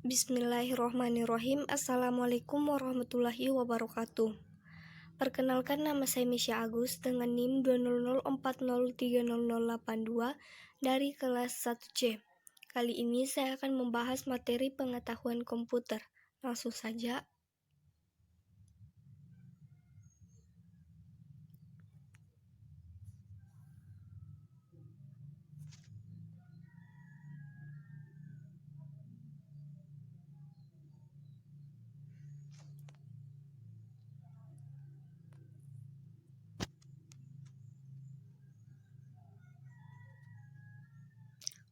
Bismillahirrohmanirrohim. Assalamualaikum warahmatullahi wabarakatuh. Perkenalkan, nama saya Misha Agus dengan NIM 20040300082 dari kelas 1C. Kali ini saya akan membahas materi pengetahuan komputer. Langsung saja.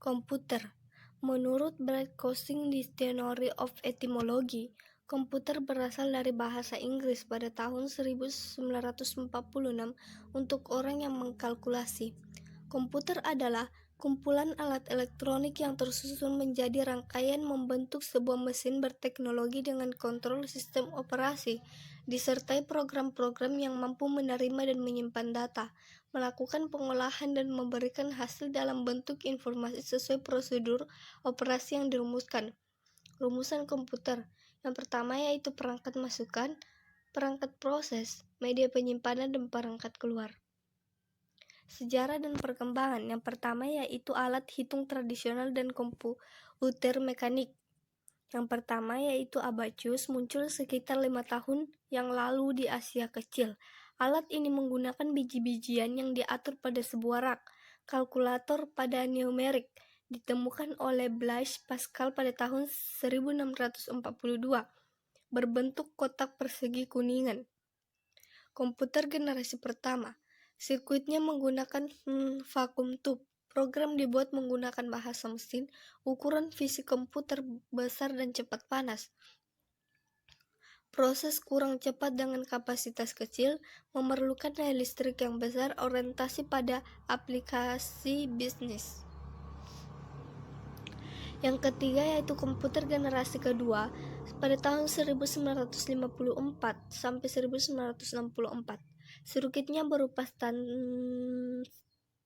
Komputer. Menurut Brad Cousing Dictionary of Etymology, komputer berasal dari bahasa Inggris pada tahun 1946 untuk orang yang mengkalkulasi. Komputer adalah kumpulan alat elektronik yang tersusun menjadi rangkaian membentuk sebuah mesin berteknologi dengan kontrol sistem operasi, disertai program-program yang mampu menerima dan menyimpan data, melakukan pengolahan dan memberikan hasil dalam bentuk informasi sesuai prosedur operasi yang dirumuskan. Rumusan komputer. Yang pertama yaitu perangkat masukan, perangkat proses, media penyimpanan, dan perangkat keluar. Sejarah dan perkembangan. Yang pertama yaitu alat hitung tradisional dan komputer mekanik. Yang pertama yaitu abacus, muncul sekitar 5 tahun yang lalu di Asia Kecil. Alat ini menggunakan biji-bijian yang diatur pada sebuah rak. Kalkulator pada numerik ditemukan oleh Blaise Pascal pada tahun 1642, berbentuk kotak persegi kuningan. Komputer generasi pertama. Sirkuitnya menggunakan vacuum tube. Program dibuat menggunakan bahasa mesin, ukuran fisik komputer besar dan cepat panas. Proses kurang cepat dengan kapasitas kecil, memerlukan daya listrik yang besar, orientasi pada aplikasi bisnis. Yang ketiga yaitu komputer generasi kedua pada tahun 1954 sampai 1964. Sirkuitnya berupa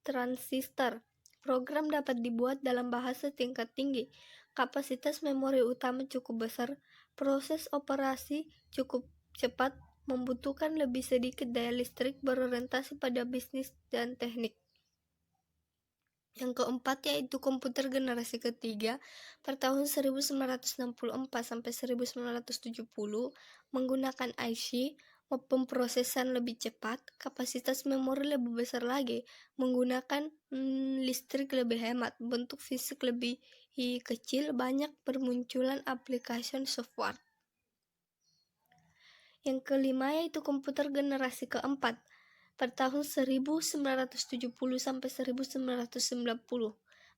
transistor. Program dapat dibuat dalam bahasa tingkat tinggi. Kapasitas memori utama cukup besar. Proses operasi cukup cepat, membutuhkan lebih sedikit daya listrik, berorientasi pada bisnis dan teknik. Yang keempat yaitu komputer generasi ketiga pada tahun 1964 sampai 1970 menggunakan IC, pemrosesan lebih cepat, kapasitas memori lebih besar lagi, menggunakan listrik lebih hemat, bentuk fisik lebih kecil, banyak bermunculan aplikasi software. Yang kelima yaitu komputer generasi keempat pada tahun 1970 sampai 1990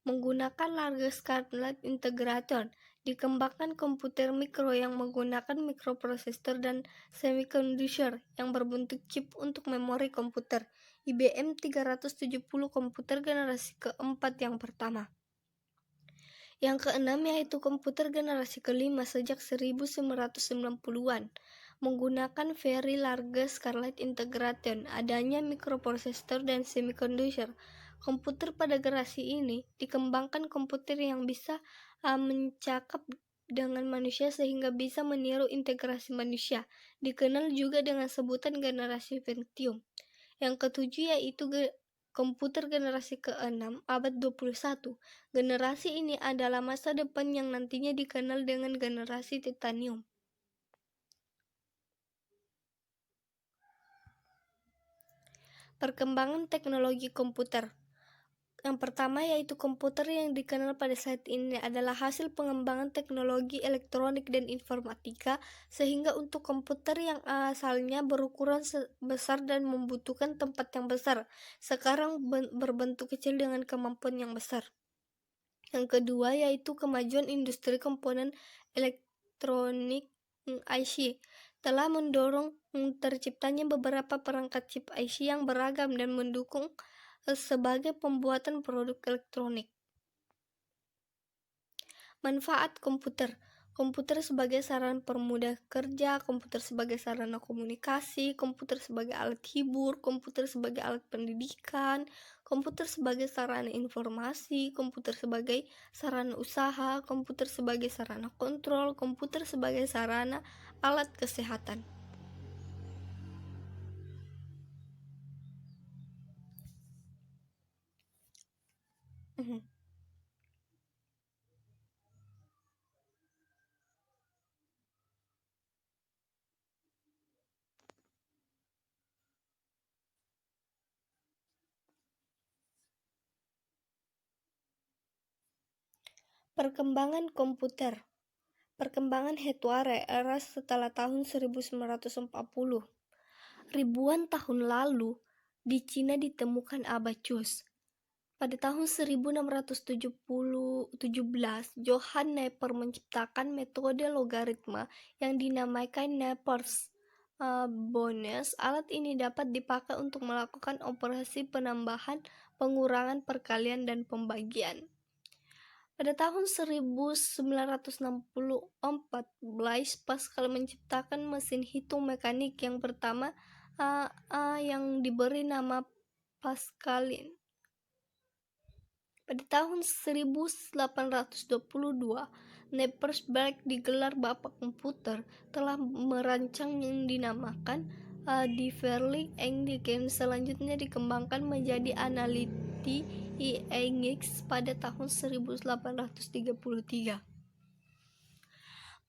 menggunakan large scale integration. Dikembangkan komputer mikro yang menggunakan mikroprosesor dan semiconductor yang berbentuk chip untuk memori komputer. IBM 370 komputer generasi keempat yang pertama. Yang keenam yaitu komputer generasi kelima sejak 1990-an. Menggunakan very large scale integration, adanya mikroprosesor dan semiconductor. Komputer pada generasi ini dikembangkan komputer yang bisa mencakap dengan manusia sehingga bisa meniru integrasi manusia. Dikenal juga dengan sebutan generasi Pentium. Yang ketujuh yaitu komputer generasi ke-6 abad 21. Generasi ini adalah masa depan yang nantinya dikenal dengan generasi titanium. Perkembangan teknologi komputer. Yang pertama yaitu komputer yang dikenal pada saat ini adalah hasil pengembangan teknologi elektronik dan informatika, sehingga untuk komputer yang asalnya berukuran besar dan membutuhkan tempat yang besar, sekarang berbentuk kecil dengan kemampuan yang besar. Yang kedua yaitu kemajuan industri komponen elektronik IC telah mendorong terciptanya beberapa perangkat chip IC yang beragam dan mendukung sebagai pembuatan produk elektronik. Manfaat komputer. Komputer sebagai sarana permudah kerja, komputer sebagai sarana komunikasi, komputer sebagai alat hibur, komputer sebagai alat pendidikan, komputer sebagai sarana informasi, komputer sebagai sarana usaha, komputer sebagai sarana kontrol, komputer sebagai sarana alat kesehatan. Perkembangan komputer. Perkembangan hardware era setelah tahun 1940. Ribuan tahun lalu, di Cina ditemukan abacus. Pada tahun 1617, Johann Napier menciptakan metode logaritma yang dinamakan Napier's Bonus. Alat ini dapat dipakai untuk melakukan operasi penambahan, pengurangan, perkalian, dan pembagian. Pada tahun 1964, Blaise Pascal menciptakan mesin hitung mekanik yang pertama yang diberi nama Pascalin. Pada tahun 1822, Napier's Babbage digelar bapak komputer telah merancang yang dinamakan Diverling Engine. Selanjutnya dikembangkan menjadi Analytic Enix pada tahun 1833.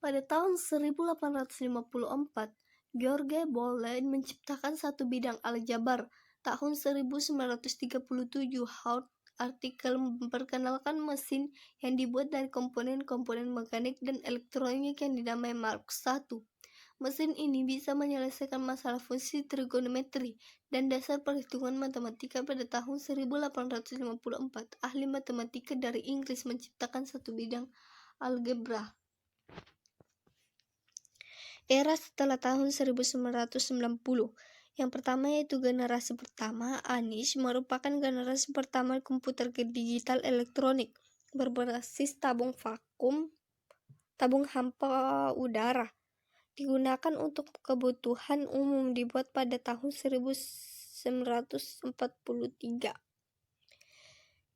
Pada tahun 1854, George Boole menciptakan satu bidang aljabar. Tahun 1937, Howard artikel memperkenalkan mesin yang dibuat dari komponen-komponen mekanik dan elektronik yang dinamai Mark I. Mesin ini bisa menyelesaikan masalah fungsi trigonometri dan dasar perhitungan matematika. Pada tahun 1854, ahli matematika dari Inggris menciptakan satu bidang algebra. Era setelah tahun 1990. Yang pertama yaitu generasi pertama. ANIAC merupakan generasi pertama komputer digital elektronik berbasis tabung hampa udara. Digunakan untuk kebutuhan umum, dibuat pada tahun 1943.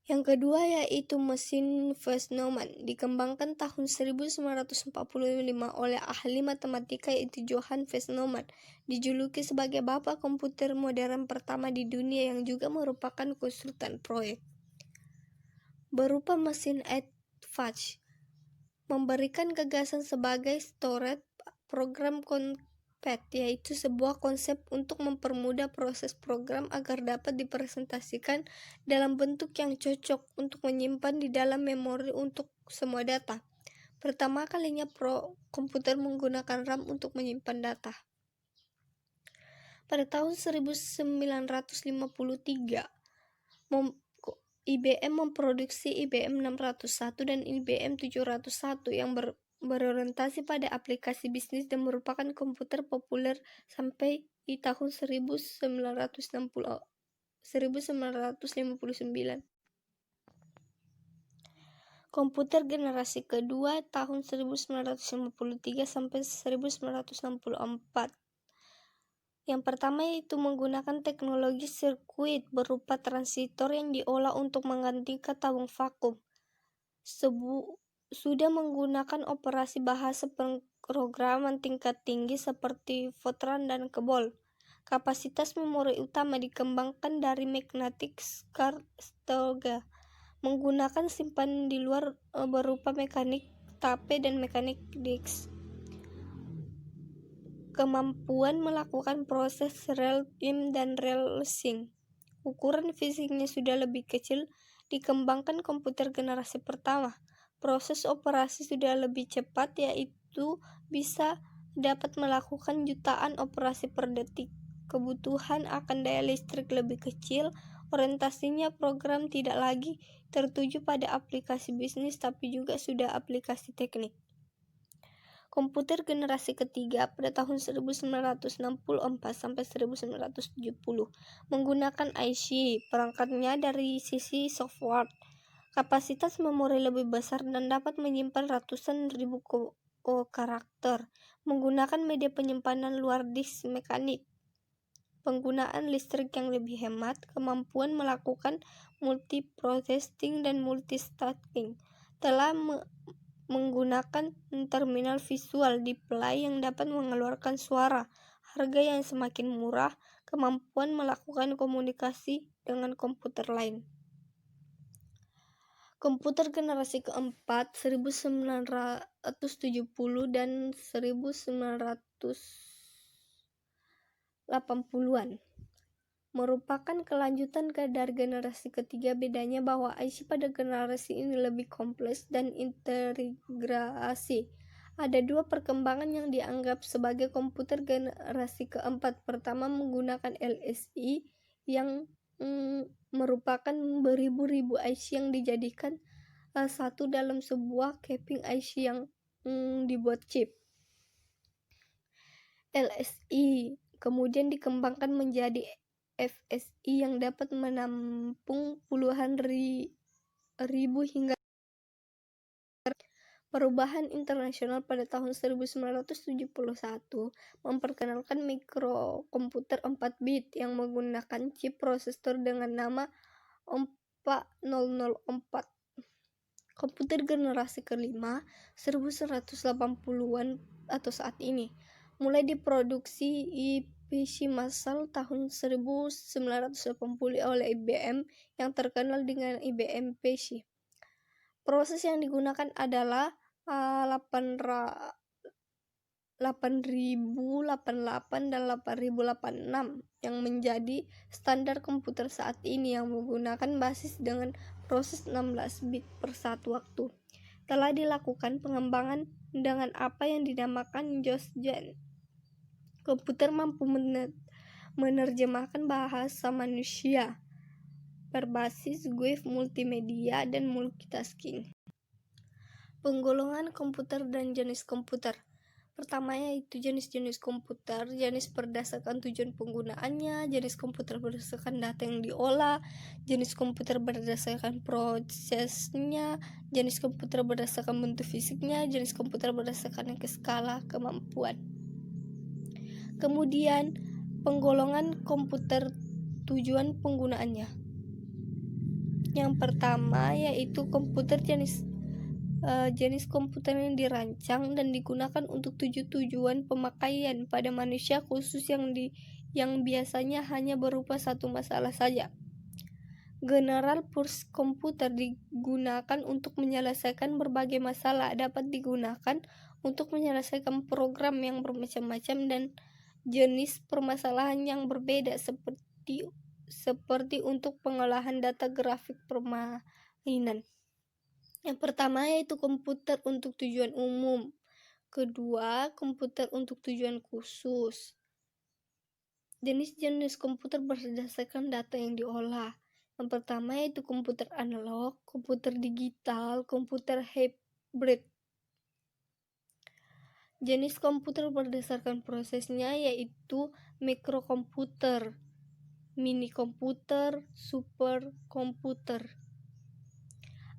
Yang kedua yaitu mesin Weis-Neumann, dikembangkan tahun 1945 oleh ahli matematika yaitu Johann Weis-Neumann, dijuluki sebagai bapak komputer modern pertama di dunia yang juga merupakan konsultan proyek. Berupa mesin Edge, memberikan gagasan sebagai storage program compact, yaitu sebuah konsep untuk mempermudah proses program agar dapat dipresentasikan dalam bentuk yang cocok untuk menyimpan di dalam memori untuk semua data. Pertama kalinya komputer menggunakan RAM untuk menyimpan data. Pada tahun 1953, IBM memproduksi IBM 601 dan IBM 701 yang berorientasi pada aplikasi bisnis dan merupakan komputer populer sampai di tahun 1959. Komputer generasi kedua tahun 1953 sampai 1964. Yang pertama yaitu menggunakan teknologi sirkuit berupa transistor yang diolah untuk menggantikan tabung vakum. Sudah menggunakan operasi bahasa pemrograman tingkat tinggi seperti Fortran dan COBOL. Kapasitas memori utama dikembangkan dari magnetic storage, menggunakan simpanan di luar berupa mekanik tape dan mekanik disk. Kemampuan melakukan proses real-time dan real-sync. Ukuran fisiknya sudah lebih kecil. Dikembangkan komputer generasi pertama. Proses operasi sudah lebih cepat, yaitu bisa dapat melakukan jutaan operasi per detik. Kebutuhan akan daya listrik lebih kecil. Orientasinya program tidak lagi tertuju pada aplikasi bisnis, tapi juga sudah aplikasi teknik. Komputer generasi ketiga pada tahun 1964 sampai 1970 menggunakan IC, perangkatnya dari sisi software. Kapasitas memori lebih besar dan dapat menyimpan ratusan ribu I/O karakter, menggunakan media penyimpanan luar disk mekanik, penggunaan listrik yang lebih hemat, kemampuan melakukan multiprocessing dan multitasking, telah menggunakan terminal visual display yang dapat mengeluarkan suara, harga yang semakin murah, kemampuan melakukan komunikasi dengan komputer lain. Komputer generasi keempat 1970 dan 1980-an merupakan kelanjutan dari generasi ketiga. Bedanya bahwa IC pada generasi ini lebih kompleks dan integrasi. Ada dua perkembangan yang dianggap sebagai komputer generasi keempat. Pertama, menggunakan LSI yang merupakan beribu-ribu IC yang dijadikan satu dalam sebuah keping IC yang dibuat chip. LSI kemudian dikembangkan menjadi FSI yang dapat menampung puluhan ribu hingga perubahan internasional pada tahun 1971 memperkenalkan mikrokomputer 4 bit yang menggunakan chip prosesor dengan nama 4004. Komputer generasi kelima 1980-an atau saat ini mulai diproduksi PC massal tahun 1980 oleh IBM yang terkenal dengan IBM PC. Proses yang digunakan adalah 8088 dan 8086 yang menjadi standar komputer saat ini yang menggunakan basis dengan proses 16 bit per satu waktu. Telah dilakukan pengembangan dengan apa yang dinamakan JOS-Gen. Komputer mampu menerjemahkan bahasa manusia berbasis wave multimedia dan multitasking. Penggolongan komputer dan jenis komputer. Pertama yaitu jenis-jenis komputer, jenis berdasarkan tujuan penggunaannya, jenis komputer berdasarkan data yang diolah, jenis komputer berdasarkan prosesnya, jenis komputer berdasarkan bentuk fisiknya, jenis komputer berdasarkan skala kemampuan. Kemudian penggolongan komputer, tujuan penggunaannya. Yang pertama yaitu komputer jenis komputer yang dirancang dan digunakan untuk tujuan pemakaian pada manusia khusus yang biasanya hanya berupa satu masalah saja. General purpose komputer digunakan untuk menyelesaikan berbagai masalah, dapat digunakan untuk menyelesaikan program yang bermacam-macam dan jenis permasalahan yang berbeda seperti untuk pengolahan data grafik permainan. Yang pertama yaitu komputer untuk tujuan umum. Kedua, komputer untuk tujuan khusus. Jenis-jenis komputer berdasarkan data yang diolah. Yang pertama yaitu komputer analog, komputer digital, komputer hybrid. Jenis komputer berdasarkan prosesnya yaitu mikrokomputer, mini komputer, superkomputer.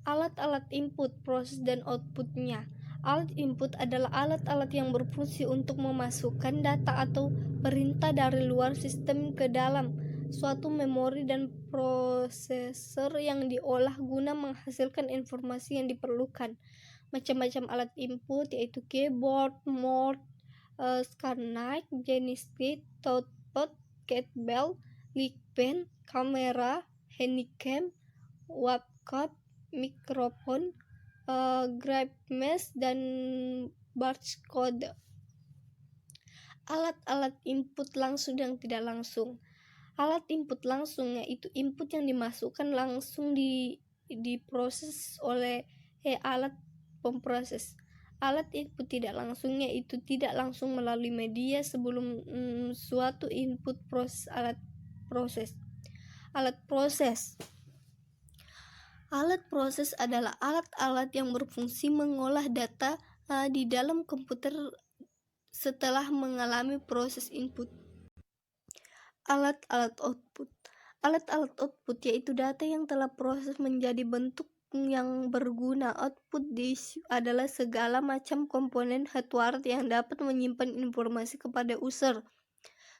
Alat-alat input, proses dan outputnya. Alat input adalah alat-alat yang berfungsi untuk memasukkan data atau perintah dari luar sistem ke dalam suatu memori dan prosesor yang diolah guna menghasilkan informasi yang diperlukan. Macam-macam alat input yaitu keyboard, mouse, SCART, joystick, touchpad, kettlebell, pen, kamera, handycam, webcam, mikrofon, graphics dan barcode. Alat-alat input langsung dan tidak langsung. Alat input langsung yaitu input yang dimasukkan langsung diproses oleh alat pemproses. Alat input tidak langsung yaitu tidak langsung melalui media sebelum suatu input proses. Alat proses. Alat proses adalah alat-alat yang berfungsi mengolah data di dalam komputer setelah mengalami proses input. Alat-alat output. Alat-alat output yaitu data yang telah proses menjadi bentuk yang berguna. Output disk adalah segala macam komponen hardware yang dapat menyimpan informasi kepada user.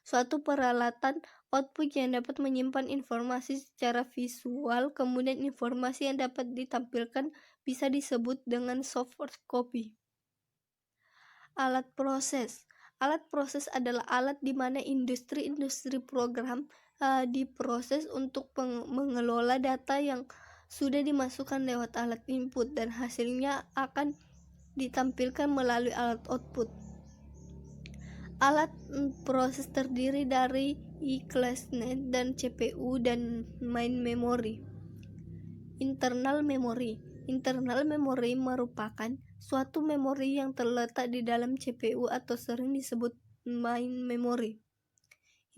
Suatu peralatan output yang dapat menyimpan informasi secara visual, kemudian informasi yang dapat ditampilkan bisa disebut dengan software copy. Alat proses. Alat proses adalah alat di mana industri program diproses untuk mengelola data yang sudah dimasukkan lewat alat input dan hasilnya akan ditampilkan melalui alat output. Alat proses terdiri dari ICLSnet dan CPU dan main memory. Internal memory. Internal memory merupakan suatu memori yang terletak di dalam CPU atau sering disebut main memory.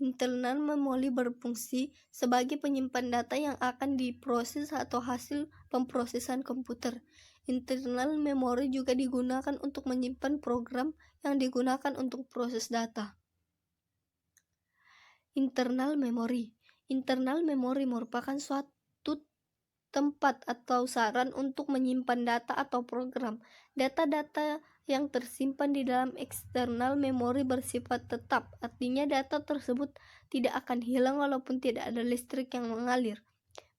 Internal memory berfungsi sebagai penyimpan data yang akan diproses atau hasil pemrosesan komputer. Internal memory juga digunakan untuk menyimpan program yang digunakan untuk proses data. Internal memory. Internal memory merupakan suatu tempat atau saran untuk menyimpan data atau program. Data-data yang tersimpan di dalam eksternal memori bersifat tetap, artinya data tersebut tidak akan hilang walaupun tidak ada listrik yang mengalir.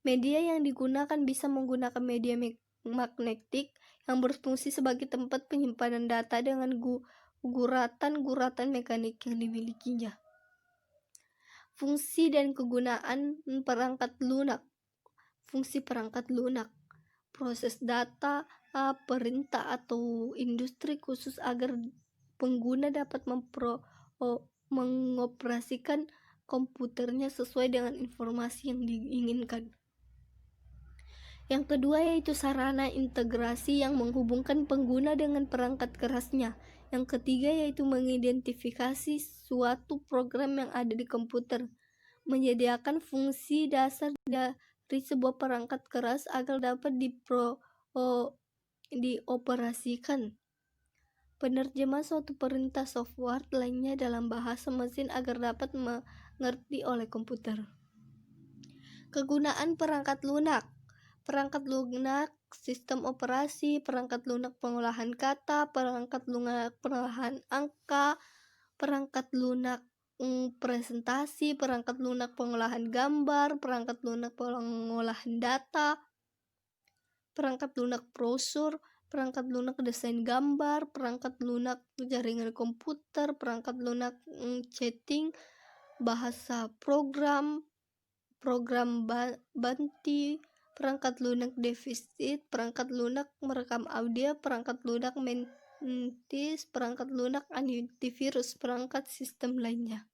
Media yang digunakan bisa menggunakan media magnetik yang berfungsi sebagai tempat penyimpanan data dengan guratan mekanik yang dimilikinya. Fungsi dan kegunaan perangkat lunak. Fungsi perangkat lunak, proses data, perintah atau industri khusus agar pengguna dapat mengoperasikan komputernya sesuai dengan informasi yang diinginkan. Yang kedua yaitu sarana integrasi yang menghubungkan pengguna dengan perangkat kerasnya. Yang ketiga yaitu mengidentifikasi suatu program yang ada di komputer, menyediakan fungsi dasar dari sebuah perangkat keras agar dapat dioperasikan. Penerjemah suatu perintah software lainnya dalam bahasa mesin agar dapat mengerti oleh komputer. Kegunaan perangkat lunak. Perangkat lunak sistem operasi, perangkat lunak pengolahan kata, perangkat lunak pengolahan angka, perangkat lunak presentasi, perangkat lunak pengolahan gambar, perangkat lunak pengolahan data, perangkat lunak brosur, perangkat lunak desain gambar, perangkat lunak jaringan komputer, perangkat lunak chatting, bahasa program banti, perangkat lunak defisit, perangkat lunak merekam audio, perangkat lunak mentis, perangkat lunak antivirus, perangkat sistem lainnya.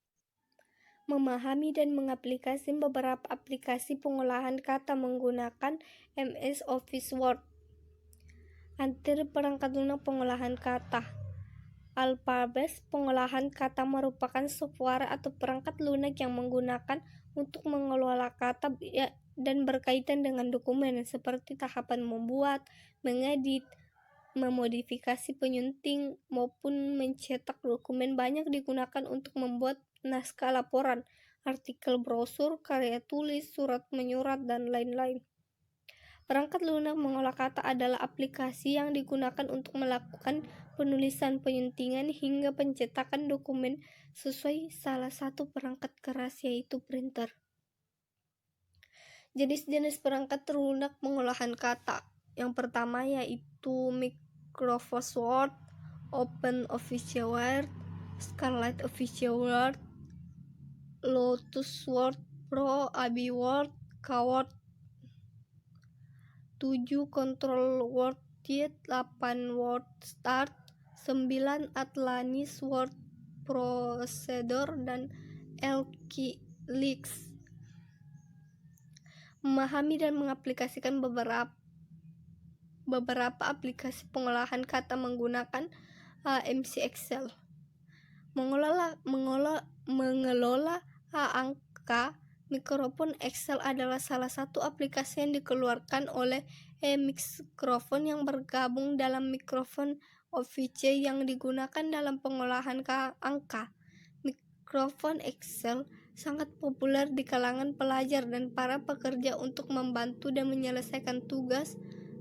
Memahami dan mengaplikasi beberapa aplikasi pengolahan kata menggunakan MS Office Word. Antir perangkat lunak pengolahan kata. Alphabet pengolahan kata merupakan software atau perangkat lunak yang menggunakan untuk mengelola kata dan berkaitan dengan dokumen seperti tahapan membuat, mengedit, memodifikasi penyunting maupun mencetak dokumen. Banyak digunakan untuk membuat naskah laporan, artikel brosur, karya tulis, surat menyurat, dan lain-lain. Perangkat lunak mengolah kata adalah aplikasi yang digunakan untuk melakukan penulisan, penyuntingan, hingga pencetakan dokumen sesuai salah satu perangkat keras yaitu printer. Jenis-jenis perangkat lunak pengolahan kata. Yang pertama yaitu Microsoft Word, Open Office Word, Scarlet Office Word, Lotus Word Pro, Abi Word, KWord 7, Control WordJet, 8 Word Start, 9 Atlanis Word Procedure, dan Elkilix. Memahami dan mengaplikasikan beberapa aplikasi pengolahan kata menggunakan MC Excel. Mengelola angka. Mikrofon Excel adalah salah satu aplikasi yang dikeluarkan oleh Microsoft yang bergabung dalam Microsoft Office yang digunakan dalam pengolahan angka. Microsoft Excel sangat populer di kalangan pelajar dan para pekerja untuk membantu dan menyelesaikan tugas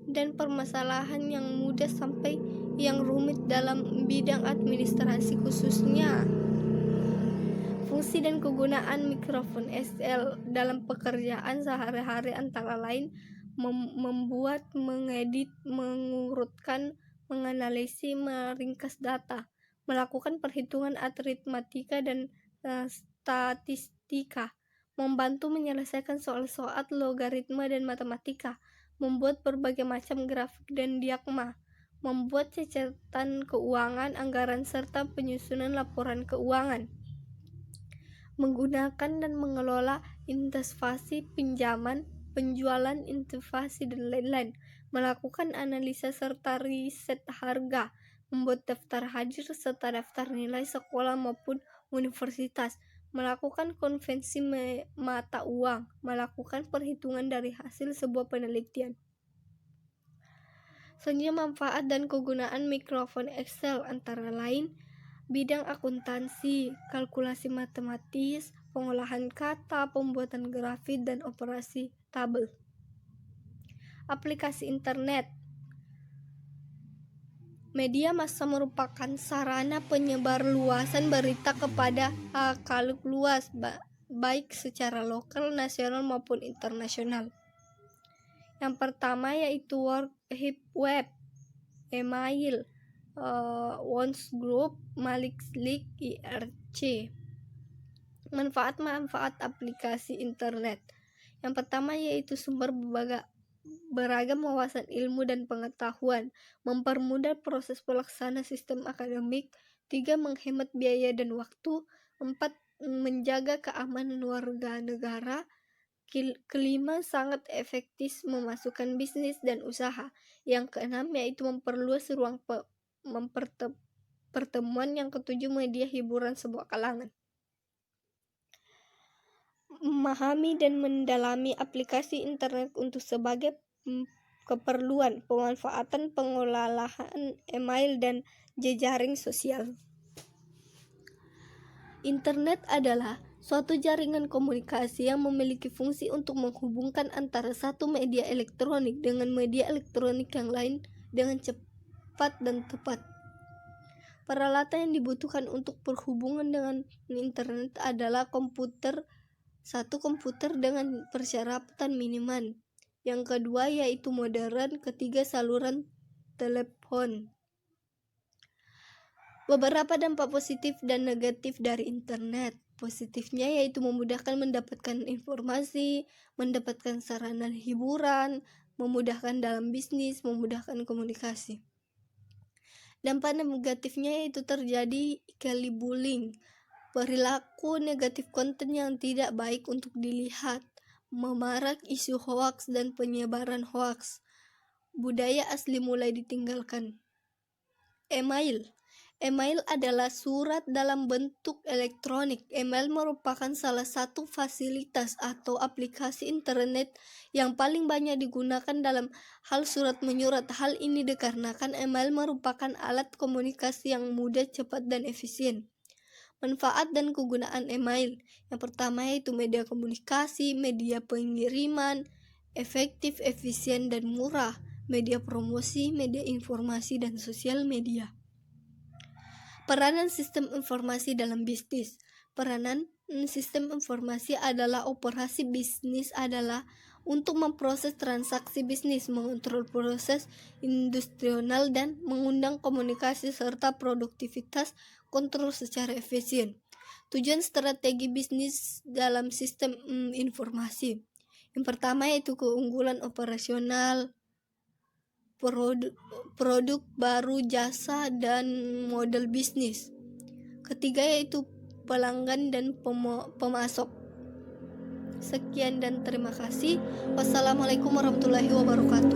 dan permasalahan yang mudah sampai yang rumit dalam bidang administrasi khususnya. Fungsi dan kegunaan mikrofon XL dalam pekerjaan sehari-hari antara lain membuat, mengedit, mengurutkan, menganalisis, meringkas data, melakukan perhitungan aritmatika dan statistika, membantu menyelesaikan soal-soal logaritma dan matematika, membuat berbagai macam grafik dan diagram, membuat catatan keuangan, anggaran, serta penyusunan laporan keuangan, menggunakan dan mengelola investasi, pinjaman, penjualan, investasi, dan lain-lain, melakukan analisa serta riset harga, membuat daftar hadir serta daftar nilai sekolah maupun universitas, melakukan konvensi mata uang, melakukan perhitungan dari hasil sebuah penelitian. Selanjutnya, manfaat dan kegunaan mikrofon Excel antara lain bidang akuntansi, kalkulasi matematis, pengolahan kata, pembuatan grafik, dan operasi tabel. Aplikasi internet. Media massa merupakan sarana penyebarluasan berita kepada khalayak luas, baik secara lokal, nasional, maupun internasional. Yang pertama yaitu World Web, email, Group, Malik-Slik, IRC. Manfaat aplikasi internet. Yang pertama yaitu sumber beragam wawasan ilmu dan pengetahuan, mempermudah proses pelaksana sistem akademik, 3. Menghemat biaya dan waktu, 4. Menjaga keamanan warga negara, 5. Sangat efektif memasukkan bisnis dan usaha. Yang ke-6 yaitu memperluas ruang pertemuan. Yang ke-7 media hiburan sebuah kalangan. Memahami dan mendalami aplikasi internet untuk sebagai keperluan pemanfaatan pengolahan email dan jejaring sosial. Internet adalah suatu jaringan komunikasi yang memiliki fungsi untuk menghubungkan antara satu media elektronik dengan media elektronik yang lain dengan cepat dan tepat. Peralatan yang dibutuhkan untuk berhubungan dengan internet adalah satu komputer dengan persyaratan minimal. Yang kedua yaitu modem, ketiga saluran telepon. Beberapa dampak positif dan negatif dari internet. Positifnya yaitu memudahkan mendapatkan informasi, mendapatkan sarana hiburan, memudahkan dalam bisnis, memudahkan komunikasi. Dampak negatifnya yaitu terjadi cyberbullying, perilaku negatif konten yang tidak baik untuk dilihat, memarak isu hoaks dan penyebaran hoaks. Budaya asli mulai ditinggalkan. Email adalah surat dalam bentuk elektronik. Email merupakan salah satu fasilitas atau aplikasi internet yang paling banyak digunakan dalam hal surat menyurat. Hal ini dikarenakan email merupakan alat komunikasi yang mudah, cepat, dan efisien. Manfaat dan kegunaan email. Yang pertama yaitu media komunikasi, media pengiriman, efektif, efisien, dan murah. Media promosi, media informasi, dan sosial media. Peranan sistem informasi dalam bisnis. Peranan sistem informasi adalah operasi bisnis adalah untuk memproses transaksi bisnis, mengontrol proses industrial dan mengundang komunikasi serta produktivitas kontrol secara efisien. Tujuan strategi bisnis dalam sistem informasi. Yang pertama yaitu keunggulan operasional, produk baru, jasa, dan model bisnis. Ketiga yaitu pelanggan dan pemasok. Sekian dan terima kasih. Wassalamualaikum warahmatullahi wabarakatuh.